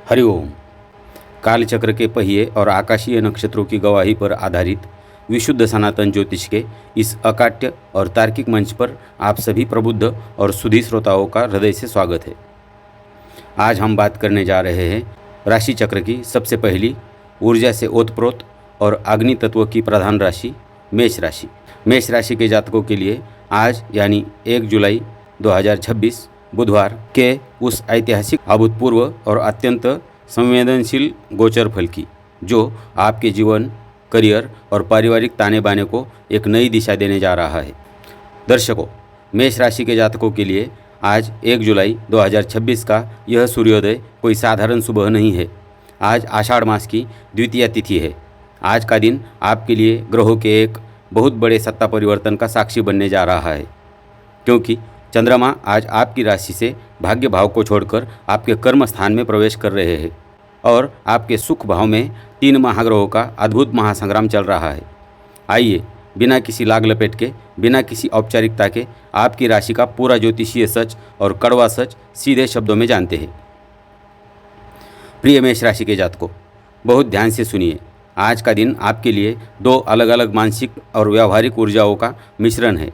हरिओम। कालचक्र के पहिए और आकाशीय नक्षत्रों की गवाही पर आधारित विशुद्ध सनातन ज्योतिष के इस अकाट्य और तार्किक मंच पर आप सभी प्रबुद्ध और सुधी श्रोताओं का हृदय से स्वागत है। आज हम बात करने जा रहे हैं राशि चक्र की सबसे पहली ऊर्जा से ओतप्रोत और अग्नि तत्व की प्रधान राशि मेष राशि। मेष राशि के जातकों के लिए आज यानी 1 जुलाई 2026 बुधवार के उस ऐतिहासिक अभूतपूर्व और अत्यंत संवेदनशील गोचर फल की जो आपके जीवन, करियर और पारिवारिक ताने बाने को एक नई दिशा देने जा रहा है। दर्शकों, मेष राशि के जातकों के लिए आज 1 जुलाई 2026 का यह सूर्योदय कोई साधारण सुबह नहीं है। आज आषाढ़ मास की द्वितीया तिथि है। आज का दिन आपके लिए ग्रहों के एक बहुत बड़े सत्ता परिवर्तन का साक्षी बनने जा रहा है, क्योंकि चंद्रमा आज आपकी राशि से भाग्य भाव को छोड़कर आपके कर्म स्थान में प्रवेश कर रहे हैं और आपके सुख भाव में 3 महाग्रहों का अद्भुत महासंग्राम चल रहा है। आइए बिना किसी लाग लपेट के, बिना किसी औपचारिकता के आपकी राशि का पूरा ज्योतिषीय सच और कड़वा सच सीधे शब्दों में जानते हैं। प्रिय मेष राशि के जातकों, बहुत ध्यान से सुनिए। आज का दिन आपके लिए 2 अलग अलग मानसिक और व्यावहारिक ऊर्जाओं का मिश्रण है।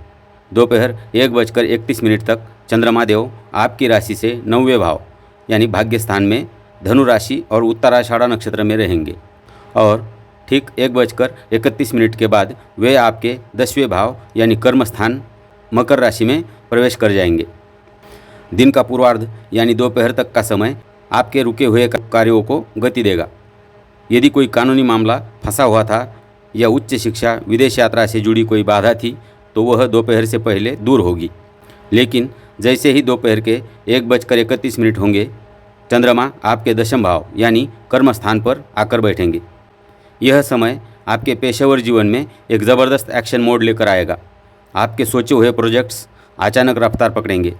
दोपहर 1:31 तक चंद्रमा देव आपकी राशि से 9वें भाव यानी भाग्य स्थान में धनु राशि और उत्तराषाढ़ा नक्षत्र में रहेंगे और ठीक 1:31 के बाद वे आपके 10वें भाव यानी कर्म स्थान मकर राशि में प्रवेश कर जाएंगे। दिन का पूर्वार्ध यानी दोपहर तक का समय आपके रुके हुए कार्यों को गति देगा। यदि कोई कानूनी मामला फंसा हुआ था या उच्च शिक्षा, विदेश यात्रा से जुड़ी कोई बाधा थी तो वह दोपहर से पहले दूर होगी। लेकिन जैसे ही दोपहर के 1:31 होंगे, चंद्रमा आपके 10वें भाव यानी कर्म स्थान पर आकर बैठेंगे। यह समय आपके पेशेवर जीवन में एक ज़बरदस्त एक्शन मोड लेकर आएगा। आपके सोचे हुए प्रोजेक्ट्स अचानक रफ्तार पकड़ेंगे।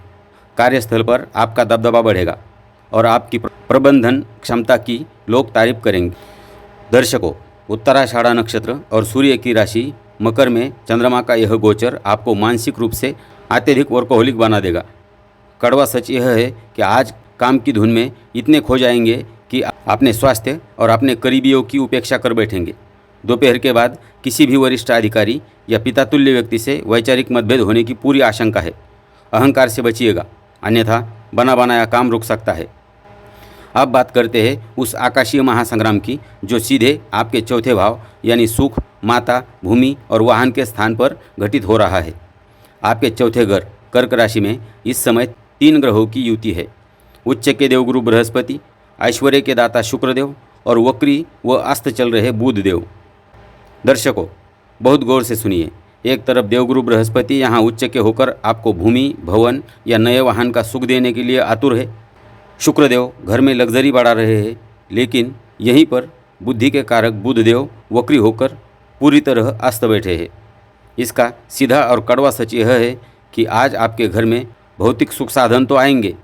कार्यस्थल पर आपका दबदबा बढ़ेगा और आपकी प्रबंधन क्षमता की लोग तारीफ करेंगे। दर्शकों, उत्तराषाढ़ा नक्षत्र और सूर्य की राशि मकर में चंद्रमा का यह गोचर आपको मानसिक रूप से अत्यधिक वर्कोहोलिक बना देगा। कड़वा सच यह है कि आज काम की धुन में इतने खो जाएंगे कि अपने स्वास्थ्य और अपने करीबियों की उपेक्षा कर बैठेंगे। दोपहर के बाद किसी भी वरिष्ठ अधिकारी या पितातुल्य व्यक्ति से वैचारिक मतभेद होने की पूरी आशंका है। अहंकार से बचिएगा, अन्यथा बना बनाया काम रुक सकता है। अब बात करते हैं उस आकाशीय महासंग्राम की जो सीधे आपके 4थे भाव यानी सुख, माता, भूमि और वाहन के स्थान पर घटित हो रहा है। आपके 4थे घर कर्क राशि में इस समय 3 ग्रहों की युति है। उच्च के देवगुरु बृहस्पति, ऐश्वर्य के दाता शुक्रदेव और वक्री व अस्त चल रहे बुध देव। दर्शकों, बहुत गौर से सुनिए। एक तरफ देवगुरु बृहस्पति यहाँ उच्च के होकर आपको भूमि, भवन या नए वाहन का सुख देने के लिए आतुर है। शुक्रदेव घर में लग्जरी बढ़ा रहे हैं, लेकिन यहीं पर बुद्धि के कारक बुधदेव वक्री होकर पूरी तरह अस्त बैठे हैं। इसका सीधा और कड़वा सच यह है कि आज आपके घर में भौतिक सुख साधन तो आएंगे,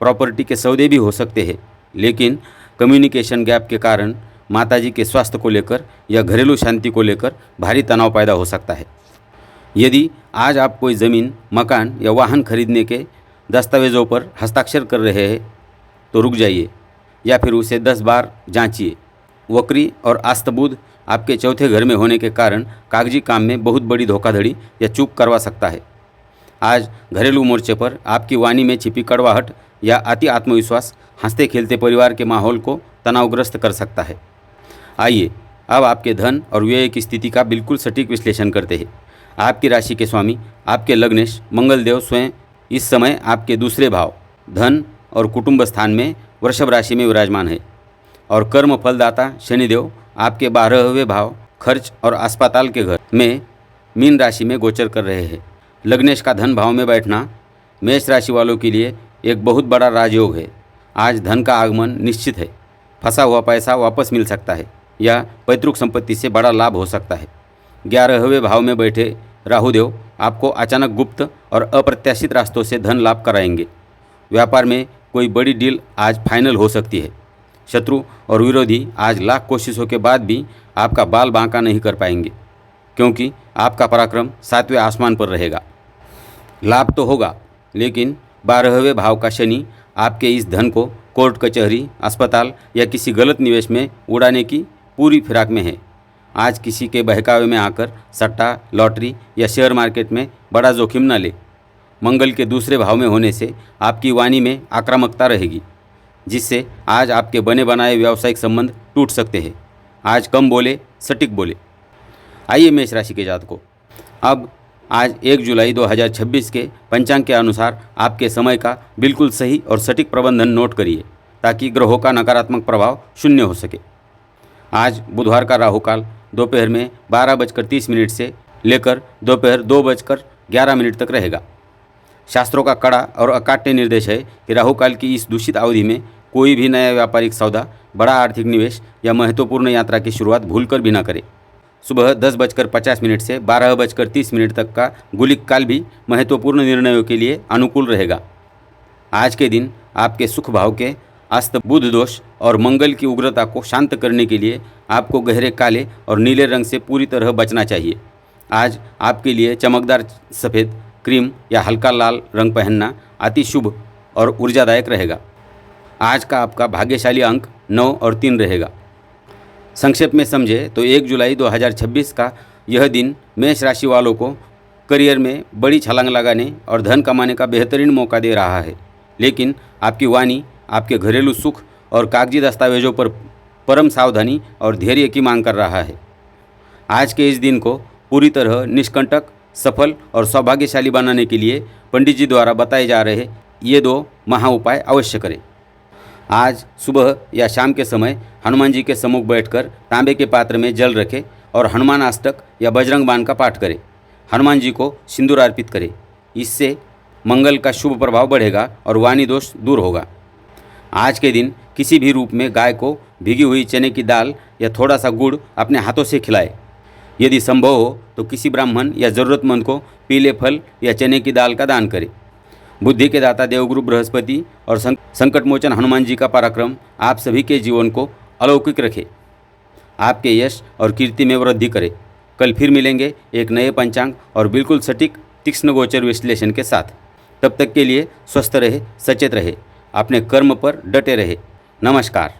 प्रॉपर्टी के सौदे भी हो सकते हैं, लेकिन कम्युनिकेशन गैप के कारण माताजी के स्वास्थ्य को लेकर या घरेलू शांति को लेकर भारी तनाव पैदा हो सकता है। यदि आज आप कोई ज़मीन, मकान या वाहन खरीदने के दस्तावेज़ों पर हस्ताक्षर कर रहे हैं तो रुक जाइए या फिर उसे 10 बार जांचिए। वक्री और अस्त बुध आपके 4थे घर में होने के कारण कागजी काम में बहुत बड़ी धोखाधड़ी या चूक करवा सकता है। आज घरेलू मोर्चे पर आपकी वाणी में छिपी कड़वाहट या अति आत्मविश्वास हंसते खेलते परिवार के माहौल को तनावग्रस्त कर सकता है। आइए अब आपके धन और व्यय की स्थिति का बिल्कुल सटीक विश्लेषण करते हैं। आपकी राशि के स्वामी आपके लग्नेश मंगलदेव स्वयं इस समय आपके 2रे भाव धन और कुटुंब स्थान में वृषभ राशि में विराजमान है और कर्म फलदाता शनिदेव आपके 12वें भाव खर्च और अस्पताल के घर में मीन राशि में गोचर कर रहे हैं। लग्नेश का धन भाव में बैठना मेष राशि वालों के लिए एक बहुत बड़ा राजयोग है। आज धन का आगमन निश्चित है। फंसा हुआ पैसा वापस मिल सकता है या पैतृक संपत्ति से बड़ा लाभ हो सकता है। 11वें भाव में बैठे राहुदेव आपको अचानक गुप्त और अप्रत्याशित रास्तों से धन लाभ कराएंगे। व्यापार में कोई बड़ी डील आज फाइनल हो सकती है। शत्रु और विरोधी आज लाख कोशिशों के बाद भी आपका बाल बांका नहीं कर पाएंगे, क्योंकि आपका पराक्रम 7वें आसमान पर रहेगा। लाभ तो होगा, लेकिन 12वें भाव का शनि आपके इस धन को कोर्ट कचहरी, अस्पताल या किसी गलत निवेश में उड़ाने की पूरी फिराक में है। आज किसी के बहकावे में आकर सट्टा, लॉटरी या शेयर मार्केट में बड़ा जोखिम न ले। मंगल के दूसरे भाव में होने से आपकी वाणी में आक्रामकता रहेगी, जिससे आज आपके बने बनाए व्यावसायिक संबंध टूट सकते हैं। आज कम बोले, सटीक बोले। आइए मेष राशि के जातकों, अब आज 1 जुलाई 2026 के पंचांग के अनुसार आपके समय का बिल्कुल सही और सटीक प्रबंधन नोट करिए, ताकि ग्रहों का नकारात्मक प्रभाव शून्य हो सके। आज बुधवार का राहु काल दोपहर में 12:30 से लेकर दोपहर 2:11 तक रहेगा। शास्त्रों का कड़ा और अकाट्य निर्देश है कि राहु काल की इस दूषित अवधि में कोई भी नया व्यापारिक सौदा, बड़ा आर्थिक निवेश या महत्वपूर्ण यात्रा की शुरुआत भूलकर भी न करें। सुबह 10:50 से 12:30 तक का गुलिक काल भी महत्वपूर्ण निर्णयों के लिए अनुकूल रहेगा। आज के दिन आपके सुख भाव के अस्त बुध दोष और मंगल की उग्रता को शांत करने के लिए आपको गहरे काले और नीले रंग से पूरी तरह बचना चाहिए। आज आपके लिए चमकदार सफ़ेद, क्रीम या हल्का लाल रंग पहनना अति शुभ और ऊर्जादायक रहेगा। आज का आपका भाग्यशाली अंक 9 और 3 रहेगा। संक्षेप में समझे तो 1 जुलाई 2026 का यह दिन मेष राशि वालों को करियर में बड़ी छलांग लगाने और धन कमाने का बेहतरीन मौका दे रहा है, लेकिन आपकी वाणी आपके घरेलू सुख और कागजी दस्तावेजों पर परम सावधानी और धैर्य की मांग कर रहा है। आज के इस दिन को पूरी तरह निष्कंटक, सफल और सौभाग्यशाली बनाने के लिए पंडित जी द्वारा बताए जा रहे ये 2 महा उपाय अवश्य करें। आज सुबह या शाम के समय हनुमान जी के सम्मुख बैठकर तांबे के पात्र में जल रखें और हनुमान अष्टक या बजरंग बाण का पाठ करें। हनुमान जी को सिंदूर अर्पित करें। इससे मंगल का शुभ प्रभाव बढ़ेगा और वाणी दोष दूर होगा। आज के दिन किसी भी रूप में गाय को भीगी हुई चने की दाल या थोड़ा सा गुड़ अपने हाथों से खिलाए। यदि संभव हो तो किसी ब्राह्मण या ज़रूरतमंद को पीले फल या चने की दाल का दान करें। बुद्धि के दाता देवगुरु बृहस्पति और संकटमोचन हनुमान जी का पराक्रम आप सभी के जीवन को अलौकिक रखे, आपके यश और कीर्ति में वृद्धि करे। कल फिर मिलेंगे एक नए पंचांग और बिल्कुल सटीक तीक्ष्ण गोचर विश्लेषण के साथ। तब तक के लिए स्वस्थ रहे, सचेत रहे, अपने कर्म पर डटे रहे। नमस्कार।